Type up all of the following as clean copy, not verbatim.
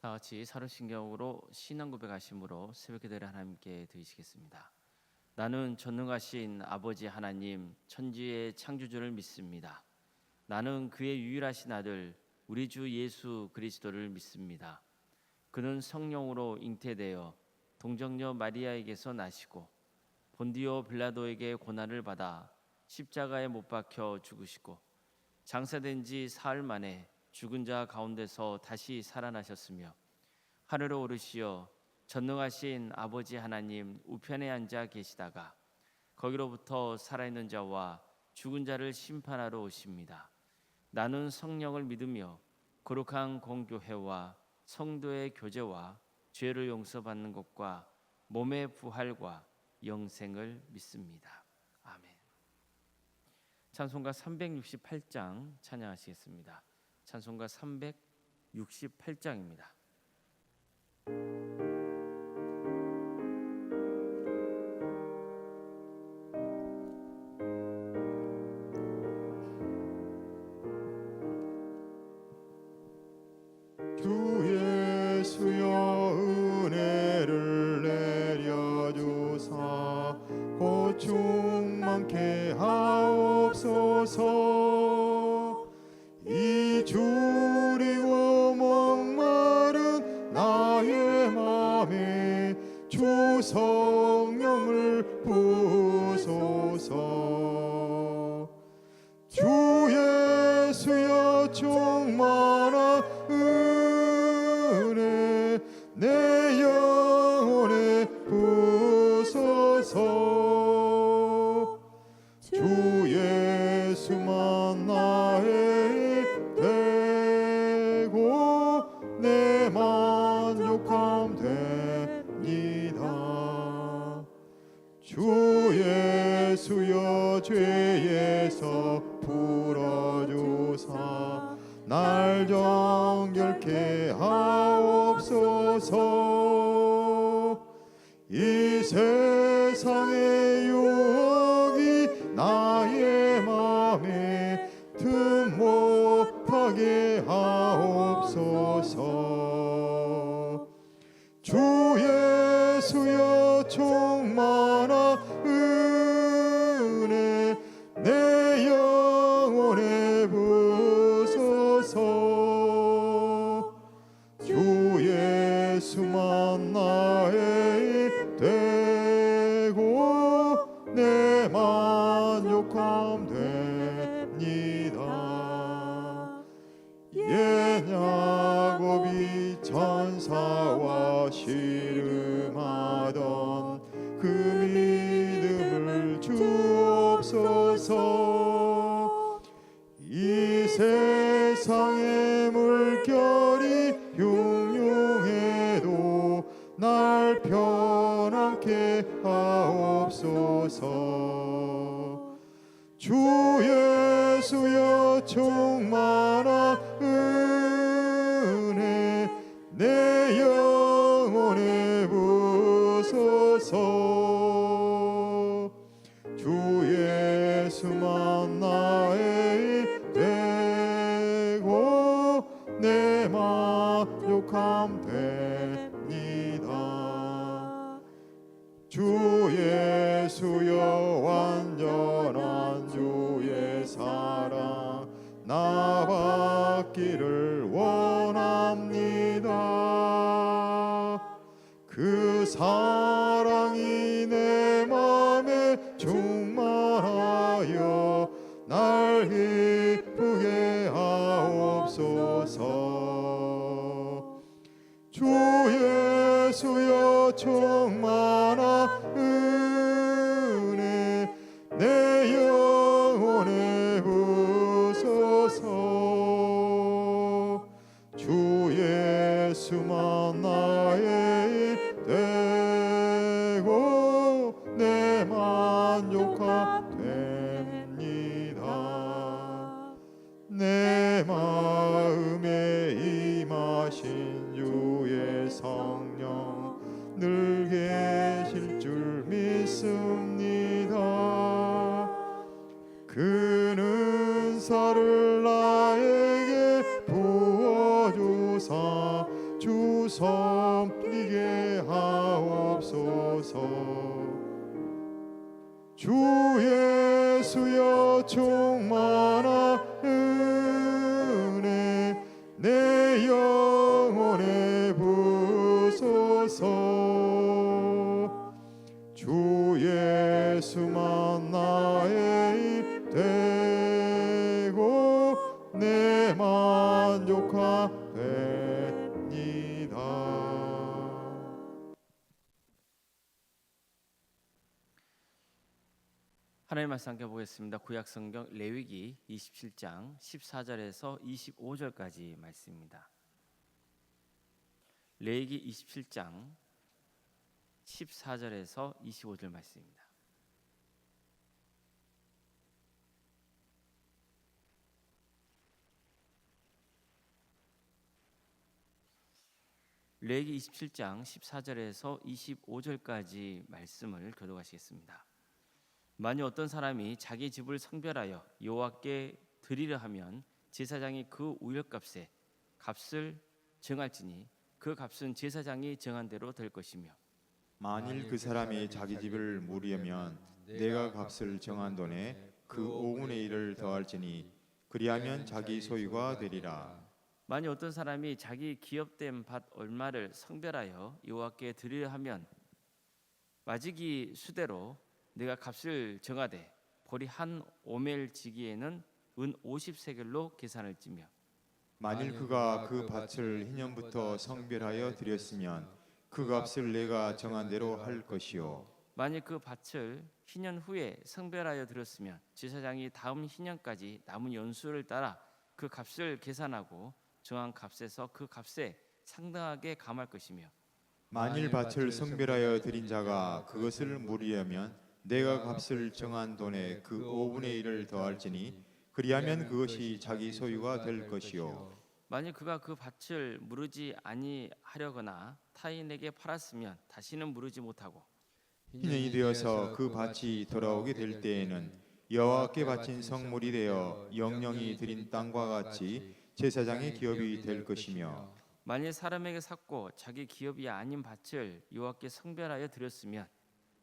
다 같이 사도신경으로 신앙 고백하심으로 새벽기도를 하나님께 드리시겠습니다. 나는 전능하신 아버지 하나님 천지의 창조주를 믿습니다. 나는 그의 유일하신 아들 우리 주 예수 그리스도를 믿습니다. 그는 성령으로 잉태되어 동정녀 마리아에게서 나시고 본디오 빌라도에게 고난을 받아 십자가에 못 박혀 죽으시고 장사된 지 사흘 만에 죽은 자 가운데서 다시 살아나셨으며 하늘에 오르시어 전능하신 아버지 하나님 우편에 앉아 계시다가 거기로부터 살아있는 자와 죽은 자를 심판하러 오십니다. 나는 성령을 믿으며 거룩한 공교회와 성도의 교제와 죄를 용서받는 것과 몸의 부활과 영생을 믿습니다. 아멘. 찬송가 368장 찬양하시겠습니다. 찬송가 368장입니다. 주 예수여 은혜를 내려주사 고충 많게 하옵소서. 이 줄이고 목마른 나의 맘에 주 성령을 부으소서. 주 예수여 충만한 은혜 내 영혼에 부으소서. 주 예수만 나의 되고 내 만족함 됩니다. 주 예수여 죄에서 풀어주사 날 정결케 하옵소서. 이 세상의 유혹이 나의 맘에 틈 못하게 하옵소서. 주 예수여 충만한 은혜 내 영혼에 부으소서. 주 예수만 나의 되고 내 만족함 됩니다. 옛 야곱이 천사와 씨름하던 그 믿음을 주옵소서. 이 세상의 물결이 흉흉해도 날 편안케 하옵소서. 주 예수여 충만한 은혜 내 영혼에 부으소서. 주 예수만 나의 되고 내 만족함 됩니다. 주 예수여 완전한 주의 사랑 나 받기를 원합니다. 그 사랑이 내 맘에 충만하여 날 기쁘게 하옵소서. 주 예수여 충만한 은혜 내 영혼에 부으소서. 주 예수만 나의 되고 내 만족함 됩니다. 내 마음에 임하신 주의 성령 늘 계실 줄 믿습니다. 그는 은사를 나에게 부어주사 주 주 섬기게 하옵소서. 주 예수여 충만한 은혜 내 영혼에 부소서. 주 예수만 나의 입 되고 내 만족하옵니다. 하나님 말씀 함께 보겠습니다. 구약 성경 레위기 27장 14절에서 25절까지 말씀입니다. 레위기 27장 14절에서 25절 말씀입니다. 레위기 27장 14절에서 25절까지 말씀을 교독하시겠습니다. 만일 어떤 사람이 자기 집을 성별하여 여호와께 드리려 하면 제사장이 그 우열값에 값을 정할지니 그 값은 제사장이 정한 대로 될 것이며 만일 그 사람이 자기 집을 무리하면 내가 값을 정한 돈에 그 5분의 1을 더할지니 그리하면 자기 소유가 되리라. 만일 어떤 사람이 자기 기업된 밭 얼마를 성별하여 여호와께 드리려 하면 마지기 수대로 내가 값을 정하되 보리 한 오멜 지기에는 은 50세겔로 계산을 찌며 만일 그가 그 밭을 희년부터 성별하여 드렸으면 그 값을 내가 정한 대로 할 것이요. 만일 그 밭을 희년 후에 성별하여 드렸으면 제사장이 다음 희년까지 남은 연수를 따라 그 값을 계산하고 정한 값에서 그 값에 상당하게 감할 것이며 만일 밭을 성별하여 드린 자가 그것을 무리하면 내가 값을 정한 돈에 그 5분의 1을 더할지니 그리하면 그것이 자기 소유가 될 것이요. 만일 그가 그 밭을 무르지 아니하려거나 타인에게 팔았으면 다시는 무르지 못하고 희년이 되어서 그 밭이 돌아오게 될 때에는 여호와께 바친 성물이 되어 영영이 드린 땅과 같이 제사장의 기업이 될 것이며 만일 사람에게 샀고 자기 기업이 아닌 밭을 여호와께 성별하여 드렸으면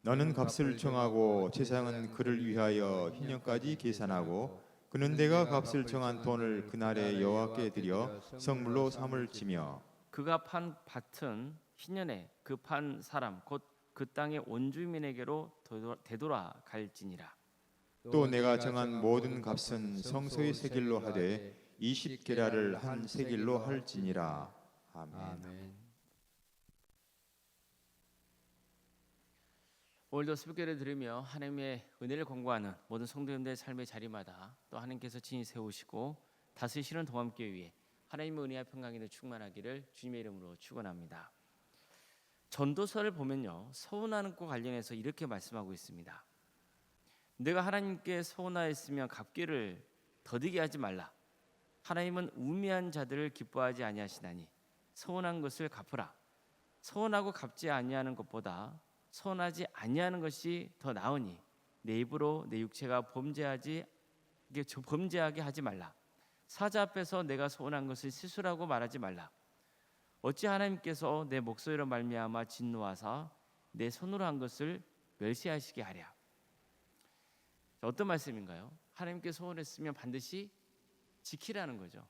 너는 값을 정하고 제사장은 그를 위하여 희년까지 계산하고 그는 내가 값을 정한 돈을 그날에 여호와께 드려 성물로 삼을지며 그가 판 밭은 희년에 그 판 사람 곧 그 땅의 원주민에게로 되돌아갈지니라. 또 내가 정한 모든 값은 성소의 세길로 하되 20게라를 한 세길로 할지니라. 아멘. 오늘도 새벽기를 들으며 하나님의 은혜를 공부하는 모든 성도님들의 삶의 자리마다 또 하나님께서 친히 세우시고 다스리시는 동함께 위해 하나님의 은혜와 평강이 충만하기를 주님의 이름으로 축원합니다. 전도서를 보면요, 서운함과 관련해서 이렇게 말씀하고 있습니다. 내가 하나님께 서운하였으면 갚기를 더디게 하지 말라. 하나님은 우매한 자들을 기뻐하지 아니하시나니 서운한 것을 갚으라. 서운하고 갚지 아니하는 것보다 서운하지 아니하는 것이 더 나으니 내 입으로 내 육체가 범죄하게 하지 말라. 사자 앞에서 내가 서운한 것을 실수라고 말하지 말라. 어찌 하나님께서 내 목소리로 말미암아 진노하사 내 손으로 한 것을 멸시하시게 하랴. 어떤 말씀인가요? 하나님께 서운했으면 반드시 지키라는 거죠.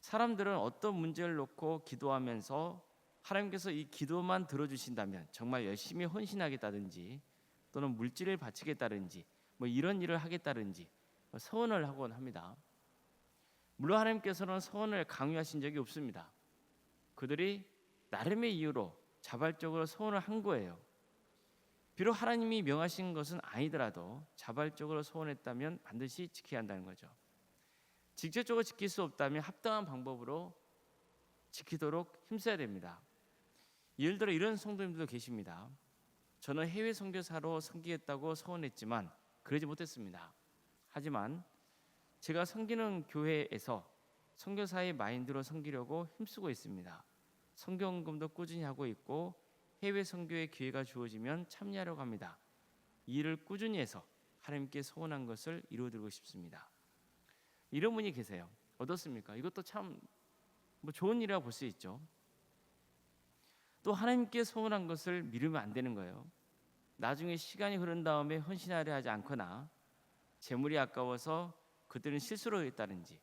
사람들은 어떤 문제를 놓고 기도하면서 하나님께서 이 기도만 들어주신다면 정말 열심히 헌신하겠다든지 또는 물질을 바치겠다든지 뭐 이런 일을 하겠다든지 서원을 하곤 합니다. 물론 하나님께서는 서원을 강요하신 적이 없습니다. 그들이 나름의 이유로 자발적으로 서원을 한 거예요. 비록 하나님이 명하신 것은 아니더라도 자발적으로 서원했다면 반드시 지켜야 한다는 거죠. 직접적으로 지킬 수 없다면 합당한 방법으로 지키도록 힘써야 됩니다. 예를 들어 이런 성도님들도 계십니다. 저는 해외 선교사로 섬기겠다고 서원했지만 그러지 못했습니다. 하지만 제가 섬기는 교회에서 선교사의 마인드로 섬기려고 힘쓰고 있습니다. 선교헌금도 꾸준히 하고 있고 해외 선교의 기회가 주어지면 참여하려고 합니다. 이 일을 꾸준히 해서 하나님께 서원한 것을 이루어드리고 싶습니다. 이런 분이 계세요. 어떻습니까? 이것도 참 뭐 좋은 일이라고 볼 수 있죠. 또 하나님께 소원한 것을 미루면 안 되는 거예요. 나중에 시간이 흐른 다음에 헌신하려 하지 않거나 재물이 아까워서 그들은 실수로 했다든지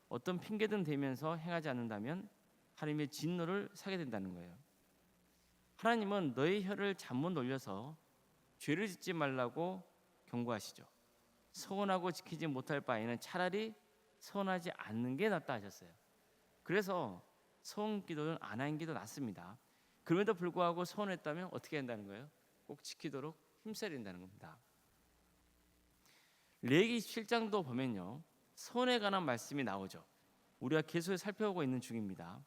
어떤 핑계든 대면서 행하지 않는다면 하나님의 진노를 사게 된다는 거예요. 하나님은 너의 혀를 잘못 놀려서 죄를 짓지 말라고 경고하시죠. 서원하고 지키지 못할 바에는 차라리 서원하지 않는 게 낫다 하셨어요. 그래서 서원 기도는 안 하는 게 더 낫습니다. 그럼에도 불구하고 서원했다면 어떻게 한다는 거예요? 꼭 지키도록 힘써야 된다는 겁니다. 레위기 7장도 보면요, 서원에 관한 말씀이 나오죠. 우리가 계속 살펴보고 있는 중입니다.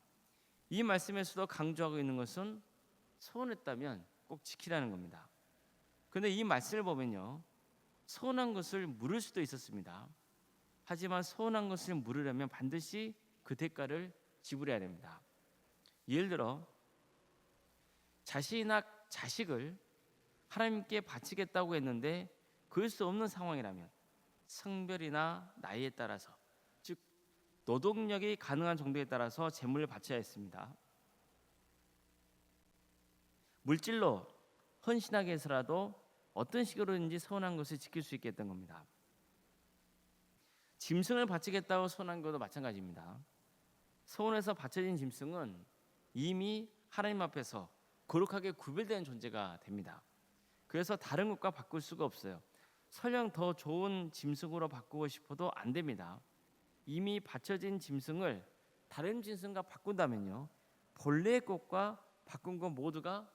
이 말씀에서도 강조하고 있는 것은 서원했다면 꼭 지키라는 겁니다. 그런데 이 말씀을 보면요, 서원한 것을 물을 수도 있었습니다. 하지만 서원한 것을 물으려면 반드시 그 대가를 지불해야 됩니다. 예를 들어 자신이나 자식을 하나님께 바치겠다고 했는데 그럴 수 없는 상황이라면 성별이나 나이에 따라서, 즉 노동력이 가능한 정도에 따라서 제물을 바쳐야 했습니다. 물질로 헌신하게 해서라도 어떤 식으로든지 서원한 것을 지킬 수 있게 했던 겁니다. 짐승을 바치겠다고 서원한 것도 마찬가지입니다. 서원에서 바쳐진 짐승은 이미 하나님 앞에서 거룩하게 구별되는 존재가 됩니다. 그래서 다른 것과 바꿀 수가 없어요. 설령 더 좋은 짐승으로 바꾸고 싶어도 안 됩니다. 이미 바쳐진 짐승을 다른 짐승과 바꾼다면요, 본래의 것과 바꾼 것 모두가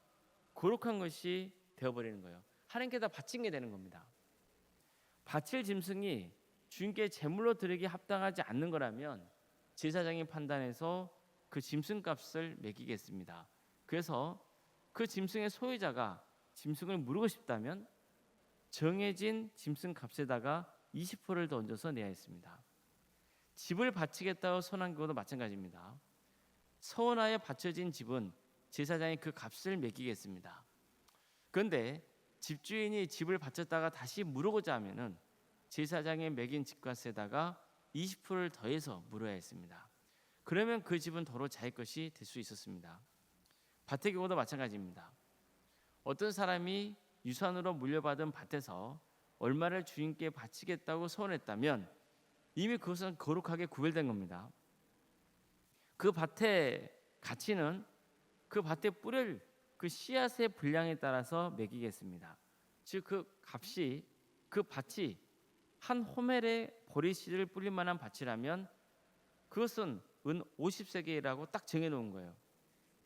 거룩한 것이 되어버리는 거예요. 하나님께 다 바친 게 되는 겁니다. 바칠 짐승이 주님께 제물로 드리기 합당하지 않는 거라면 제사장이 판단해서 그 짐승값을 매기겠습니다. 그래서 그 짐승의 소유자가 짐승을 물고 싶다면 정해진 짐승값에다가 20%를 더 얹어서 내야 했습니다. 집을 바치겠다고 서원한 것도 마찬가지입니다. 서원하에 바쳐진 집은 제사장이 그 값을 매기겠습니다. 그런데 집주인이 집을 바쳤다가 다시 물어보자 하면은 제사장이 매긴 집값에다가 20%를 더해서 물어야 했습니다. 그러면 그 집은 도로 자기 것이 될 수 있었습니다. 밭의 경우도 마찬가지입니다. 어떤 사람이 유산으로 물려받은 밭에서 얼마를 주인께 바치겠다고 서원했다면 이미 그것은 거룩하게 구별된 겁니다. 그 밭의 가치는 그 밭에 뿌릴 그 씨앗의 분량에 따라서 매기겠습니다. 즉 그 값이, 그 밭이 한 호멜의 보리씨를 뿌릴 만한 밭이라면 그것은 은 50세겔이라고 딱 정해놓은 거예요.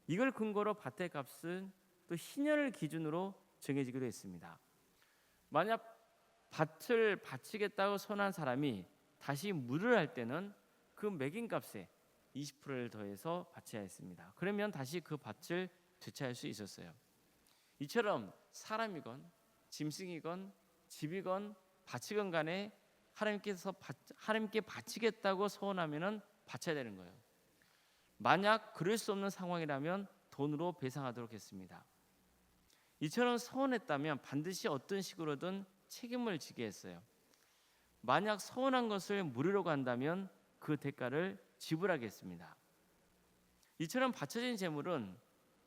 이걸 근거로 밭의 값은 또 희년을 기준으로 정해지기도 했습니다. 만약 밭을 바치겠다고 선한 사람이 다시 물을 할 때는 그 매긴 값에 20%를 더해서 바쳐야 했습니다. 그러면 다시 그 밭을 되찾을 수 있었어요. 이처럼 사람이건 짐승이건 집이건 밭이건 간에 하나님께 바치겠다고 서원하면은 바쳐야 되는 거예요. 만약 그럴 수 없는 상황이라면 돈으로 배상하도록 했습니다. 이처럼 서원했다면 반드시 어떤 식으로든 책임을 지게 했어요. 만약 서원한 것을 물으려고 한다면 그 대가를 지불하겠습니다. 이처럼 바쳐진 재물은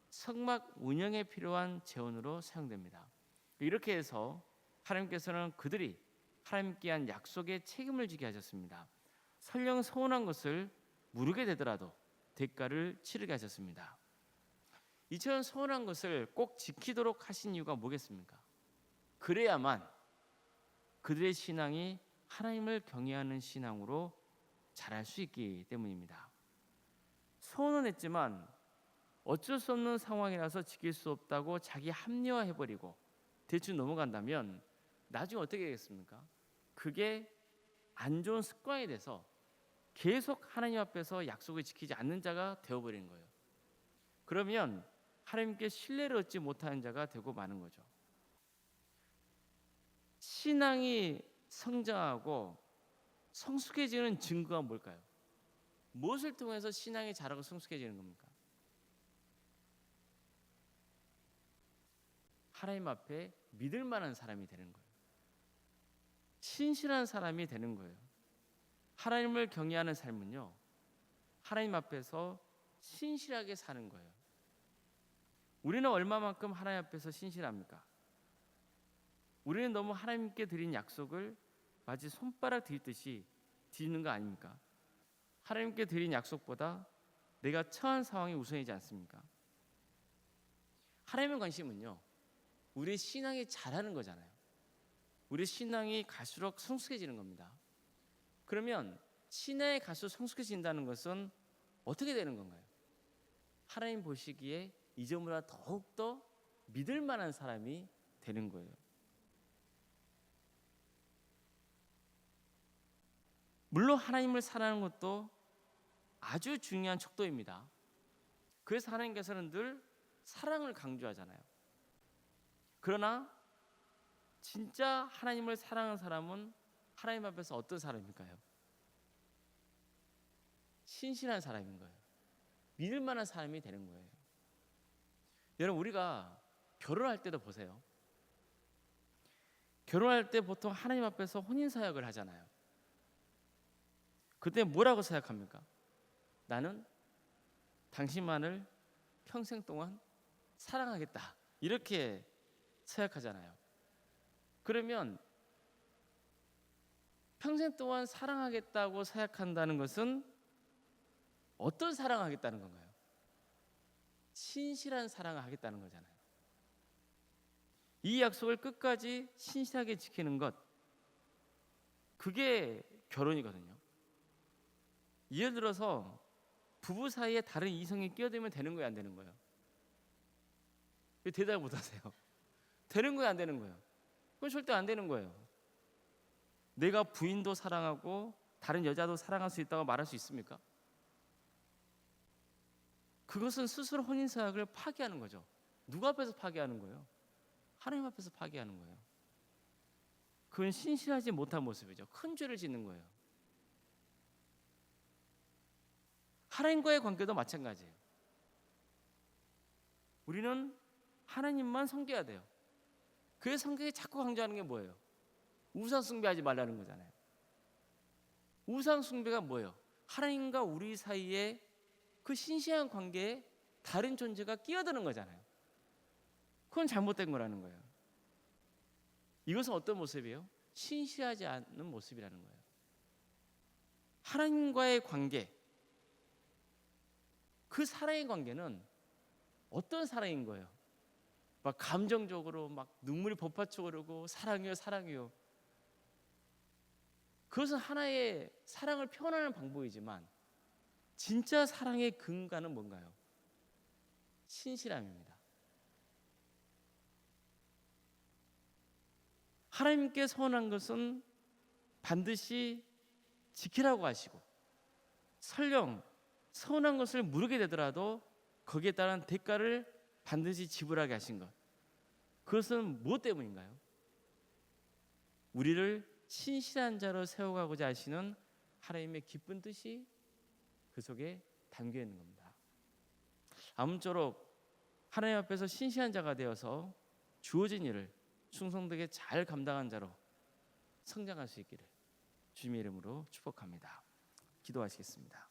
성막 운영에 필요한 재원으로 사용됩니다. 이렇게 해서 하나님께서는 그들이 하나님께 한 약속에 책임을 지게 하셨습니다. 설령 서원한 것을 물으게 되더라도 대가를 치르게 하셨습니다. 이처럼 서원한 것을 꼭 지키도록 하신 이유가 뭐겠습니까? 그래야만 그들의 신앙이 하나님을 경외하는 신앙으로 자랄 수 있기 때문입니다. 서원은 했지만 어쩔 수 없는 상황이라서 지킬 수 없다고 자기 합리화해버리고 대충 넘어간다면 나중에 어떻게 되겠습니까? 그게 안 좋은 습관이 돼서 계속 하나님 앞에서 약속을 지키지 않는 자가 되어버리는 거예요. 그러면 하나님께 신뢰를 얻지 못하는 자가 되고 마는 거죠. 신앙이 성장하고 성숙해지는 증거가 뭘까요? 무엇을 통해서 신앙이 자라고 성숙해지는 겁니까? 하나님 앞에 믿을 만한 사람이 되는 거예요. 신실한 사람이 되는 거예요. 하나님을 경외하는 삶은요, 하나님 앞에서 신실하게 사는 거예요. 우리는 얼마만큼 하나님 앞에서 신실합니까? 우리는 너무 하나님께 드린 약속을 마치 손바닥 뒤듯이 뒤는 거 아닙니까? 하나님께 드린 약속보다 내가 처한 상황이 우선이지 않습니까? 하나님의 관심은요, 우리의 신앙이 자라는 거잖아요. 우리의 신앙이 갈수록 성숙해지는 겁니다. 그러면 신앙이 갈수록 성숙해진다는 것은 어떻게 되는 건가요? 하나님 보시기에 이전보다 더욱더 믿을 만한 사람이 되는 거예요. 물론 하나님을 사랑하는 것도 아주 중요한 척도입니다. 그래서 하나님께서는 늘 사랑을 강조하잖아요. 그러나 진짜 하나님을 사랑하는 사람은 하나님 앞에서 어떤 사람일까요? 신실한 사람인 거예요. 믿을 만한 사람이 되는 거예요. 여러분, 우리가 결혼할 때도 보세요. 결혼할 때 보통 하나님 앞에서 혼인사역을 하잖아요. 그때 뭐라고 생각합니까? 나는 당신만을 평생 동안 사랑하겠다, 이렇게 생각하잖아요. 그러면 평생 동안 사랑하겠다고 생각한다는 것은 어떤 사랑하겠다는 건가요? 신실한 사랑을 하겠다는 거잖아요. 이 약속을 끝까지 신실하게 지키는 것, 그게 결혼이거든요. 예를 들어서 부부 사이에 다른 이성이 끼어들면 되는 거예요, 안 되는 거예요? 왜 대답을 못 하세요? 되는 거예요, 안 되는 거예요? 그건 절대 안 되는 거예요. 내가 부인도 사랑하고 다른 여자도 사랑할 수 있다고 말할 수 있습니까? 그것은 스스로 혼인사역을 파기하는 거죠. 누구 앞에서 파기하는 거예요? 하나님 앞에서 파기하는 거예요. 그건 신실하지 못한 모습이죠. 큰 죄를 짓는 거예요. 하나님과의 관계도 마찬가지예요. 우리는 하나님만 섬겨야 돼요. 그의 성경에 자꾸 강조하는 게 뭐예요? 우상 숭배하지 말라는 거잖아요. 우상 숭배가 뭐예요? 하나님과 우리 사이에 그 신실한 관계에 다른 존재가 끼어드는 거잖아요. 그건 잘못된 거라는 거예요. 이것은 어떤 모습이에요? 신실하지 않는 모습이라는 거예요. 하나님과의 관계, 그 사랑의 관계는 어떤 사랑인 거예요? 막 감정적으로 막 눈물이 폭파쳐 오르고 사랑해요, 사랑해요. 그것은 하나의 사랑을 표현하는 방법이지만 진짜 사랑의 근간은 뭔가요? 신실함입니다. 하나님께 서운한 것은 반드시 지키라고 하시고, 설령 서운한 것을 물으게 되더라도 거기에 따른 대가를 반드시 지불하게 하신 것, 그것은 무엇 때문인가요? 우리를 신실한 자로 세워가고자 하시는 하나님의 기쁜 뜻이 그 속에 담겨 있는 겁니다. 아무쪼록 하나님 앞에서 신실한 자가 되어서 주어진 일을 충성되게 잘 감당한 자로 성장할 수 있기를 주님의 이름으로 축복합니다. 기도하시겠습니다.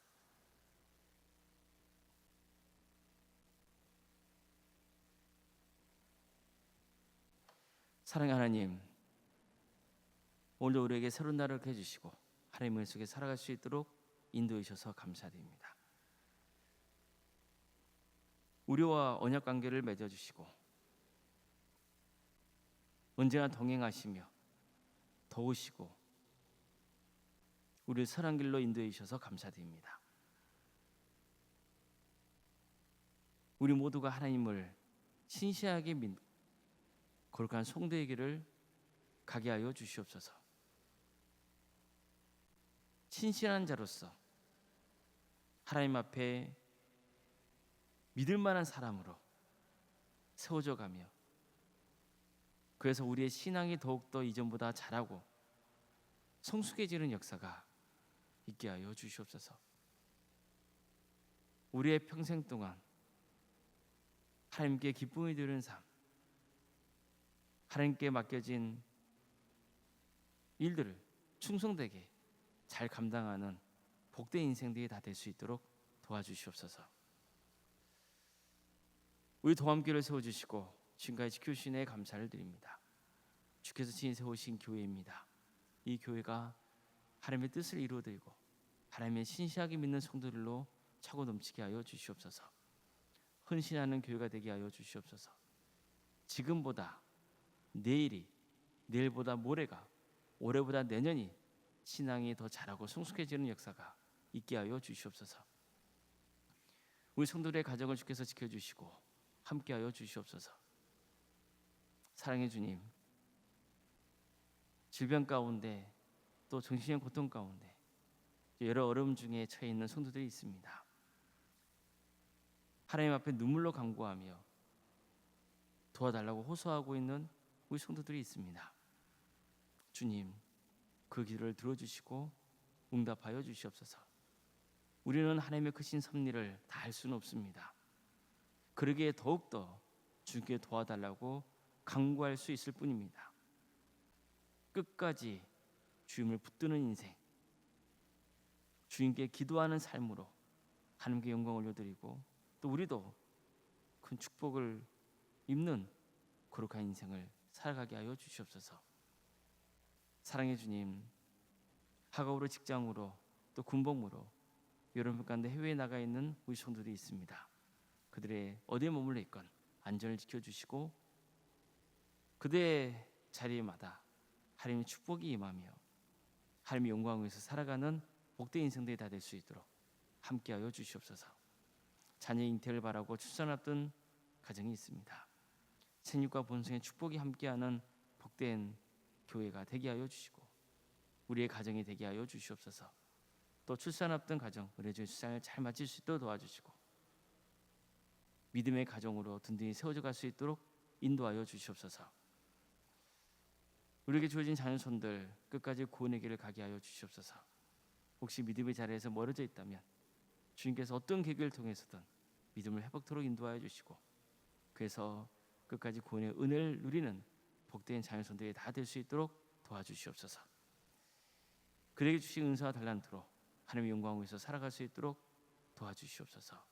사랑의 하나님, 오늘도 우리에게 새로운 날을 해주시고 하나님의 속에 살아갈 수 있도록 인도해 주셔서 감사드립니다. 우리와 언약 관계를 맺어주시고 언제나 동행하시며 도우시고 우리를 선한 길로 인도해 주셔서 감사드립니다. 우리 모두가 하나님을 신실하게 믿고 거룩한 성도의 길을 가게 하여 주시옵소서. 신실한 자로서 하나님 앞에 믿을 만한 사람으로 세워져 가며, 그래서 우리의 신앙이 더욱더 이전보다 자라고 성숙해지는 역사가 있게 하여 주시옵소서. 우리의 평생 동안 하나님께 기쁨이 되는 삶, 하나님께 맡겨진 일들을 충성되게 잘 감당하는 복된 인생들이 다 될 수 있도록 도와주시옵소서. 우리 동암교회를 세워주시고 지금까지 지켜주신 애 감사를 드립니다. 주께서 친히 세우신 교회입니다. 이 교회가 하나님의 뜻을 이루어드리고 하나님의 신실하게 믿는 성도들로 차고 넘치게 하여 주시옵소서. 헌신하는 교회가 되게 하여 주시옵소서. 지금보다 내일이, 내일보다 모레가, 올해보다 내년이 신앙이 더 자라고 성숙해지는 역사가 있게 하여 주시옵소서. 우리 성도들의 가정을 주께서 지켜주시고 함께하여 주시옵소서. 사랑의 주님, 질병 가운데 또 정신의 고통 가운데 여러 어려움 중에 처해 있는 성도들이 있습니다. 하나님 앞에 눈물로 간구하며 도와달라고 호소하고 있는 우리 성도들이 있습니다. 주님, 그 기도를 들어주시고 응답하여 주시옵소서. 우리는 하나님의 크신 섭리를 다 알 수는 없습니다. 그러기에 더욱더 주께 도와달라고 간구할 수 있을 뿐입니다. 끝까지 주님을 붙드는 인생, 주님께 기도하는 삶으로 하나님께 영광을 올려드리고 또 우리도 큰 축복을 입는 거룩한 인생을 살아가게 하여 주시옵소서. 사랑의 주님, 학업으로 직장으로 또 군복무로 여러분 가운데 해외에 나가 있는 우리 성도들이 있습니다. 그들의 어디에 머물러 있건 안전을 지켜주시고 그들의 자리마다 하나님의 축복이 임하며 하나님의 영광을 위해서 살아가는 복된 인생들이 다 될 수 있도록 함께하여 주시옵소서. 자녀 잉태를 바라고 출산 앞둔 가정이 있습니다. 생육과 본성의 축복이 함께하는 복된 교회가 되게 하여 주시고 우리의 가정이 되게 하여 주시옵소서. 또 출산 앞둔 가정, 의뢰주의 출산을 잘 마칠 수 있도록 도와주시고 믿음의 가정으로 든든히 세워져 갈 수 있도록 인도하여 주시옵소서. 우리에게 주어진 자녀손들 끝까지 구원의 길을 가게 하여 주시옵소서. 혹시 믿음의 자리에서 멀어져 있다면 주님께서 어떤 계기를 통해서든 믿음을 회복토록 인도하여 주시고 그래서 끝까지 구원의 은혜를 누리는 복된 자녀손들이 다 될 수 있도록 도와주시옵소서. 그에게 주신 은사와 달란트로 하나님의 영광을 위해서 살아갈 수 있도록 도와주시옵소서.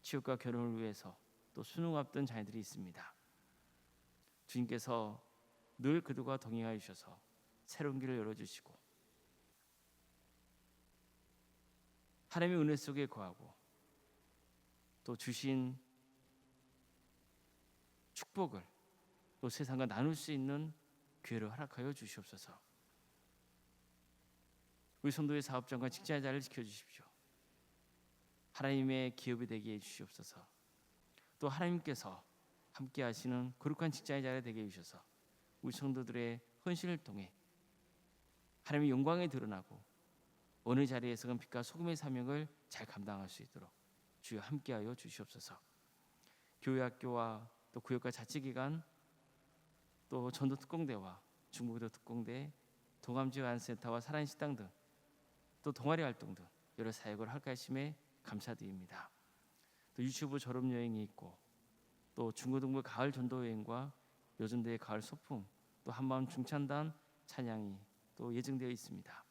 취업과 결혼을 위해서 또 수능 앞둔 자녀들이 있습니다. 주님께서 늘 그들과 동행하여 주셔서 새로운 길을 열어주시고 하나님의 은혜 속에 거하고 또 주신 축복을 또 세상과 나눌 수 있는 기회를 허락하여 주시옵소서. 우리 성도의 사업장과 직장의 자리를 지켜주십시오. 하나님의 기업이 되게 해주시옵소서. 또 하나님께서 함께 하시는 거룩한 직장의 자리가 되게 해주셔서 우리 성도들의 헌신을 통해 하나님의 영광이 드러나고 어느 자리에서건 빛과 소금의 사명을 잘 감당할 수 있도록 주여 함께하여 주시옵소서. 교회 학교와 또 구역과 자치기관 또 전도 특공대와 중국도 특공대, 동암지원센터와 사랑식당 등 또 동아리 활동 등 여러 사역을 할까심에 감사드립니다. 또 유치부 졸업 여행이 있고 또 중고등부 가을 전도 여행과 요즘대의 가을 소풍 또 한마음 중찬단 찬양이 또 예정되어 있습니다.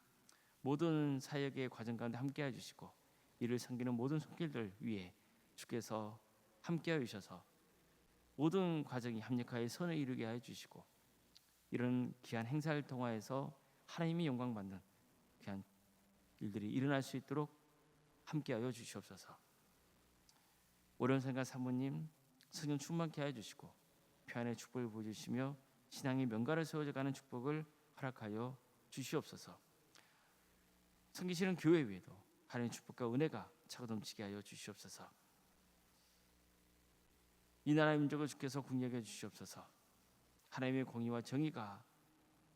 모든 사역의 과정 가운데 함께해 주시고 이를 섬기는 모든 손길들 위해 주께서 함께해 주셔서 모든 과정이 합력하여 선을 이루게 해 주시고 이런 귀한 행사를 통하여서 하나님이 영광 받는 귀한 일들이 일어날 수 있도록 함께하여 주시옵소서. 오련생과 사모님 성령 충만케 하여 주시고 평안의 축복을 보여주시며 신앙의 명가를 세워져가는 축복을 허락하여 주시옵소서. 섬기시는 교회 위에도 하나님의 축복과 은혜가 차고 넘치게 하여 주시옵소서. 이 나라의 민족을 주께서 국력해 주시옵소서. 하나님의 공의와 정의가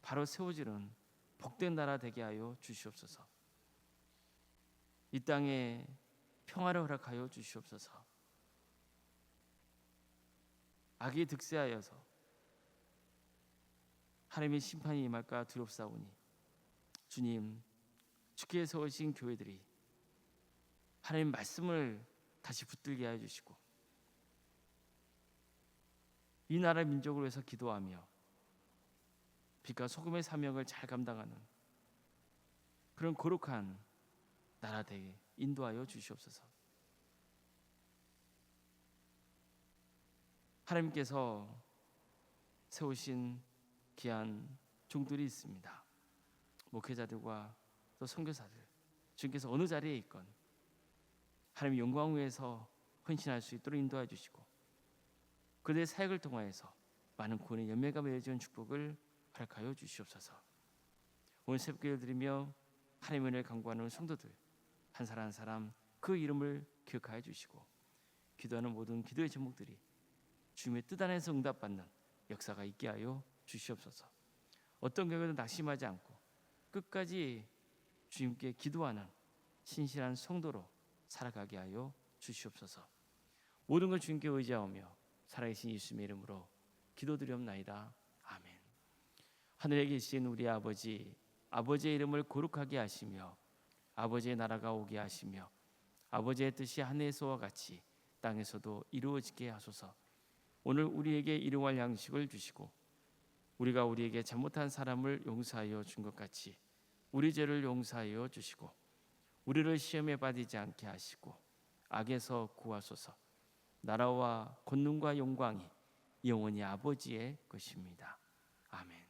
바로 세워지는 복된 나라 되게 하여 주시옵소서. 이 땅에 평화를 허락하여 주시옵소서. 악이 득세하여서 하나님의 심판이 임할까 두렵사오니 주님, 주께서 세우신 교회들이 하나님 말씀을 다시 붙들게 하여 주시고 이 나라 민족을 위해서 기도하며 빛과 소금의 사명을 잘 감당하는 그런 거룩한 나라 되게 인도하여 주시옵소서. 하나님께서 세우신 귀한 종들이 있습니다. 목회자들과 또 선교사들, 주님께서 어느 자리에 있건 하나님의 영광 위에서 헌신할 수 있도록 인도해 주시고 그들의 사역을 통하여서 많은 구원의 열매가 맺어지는 축복을 허락하여 주시옵소서. 오늘 새벽기도를 드리며 하나님의 은혜를 간구하는 성도들 한 사람 한 사람 그 이름을 기억하여 주시고 기도하는 모든 기도의 제목들이 주님의 뜻 안에서 응답받는 역사가 있게 하여 주시옵소서. 어떤 경우에도 낙심하지 않고 끝까지 주님께 기도하는 신실한 성도로 살아가게 하여 주시옵소서. 모든 걸 주님께 의지하며 살아계신 예수님의 이름으로 기도드리옵나이다. 아멘. 하늘에 계신 우리 아버지, 아버지의 이름을 거룩하게 하시며 아버지의 나라가 오게 하시며 아버지의 뜻이 하늘에서와 같이 땅에서도 이루어지게 하소서. 오늘 우리에게 일용할 양식을 주시고 우리가 우리에게 잘못한 사람을 용서하여 준 것 같이 우리 죄를 용서하여 주시고 우리를 시험에 빠지지 않게 하시고 악에서 구하소서. 나라와 권능과 영광이 영원히 아버지의 것입니다. 아멘.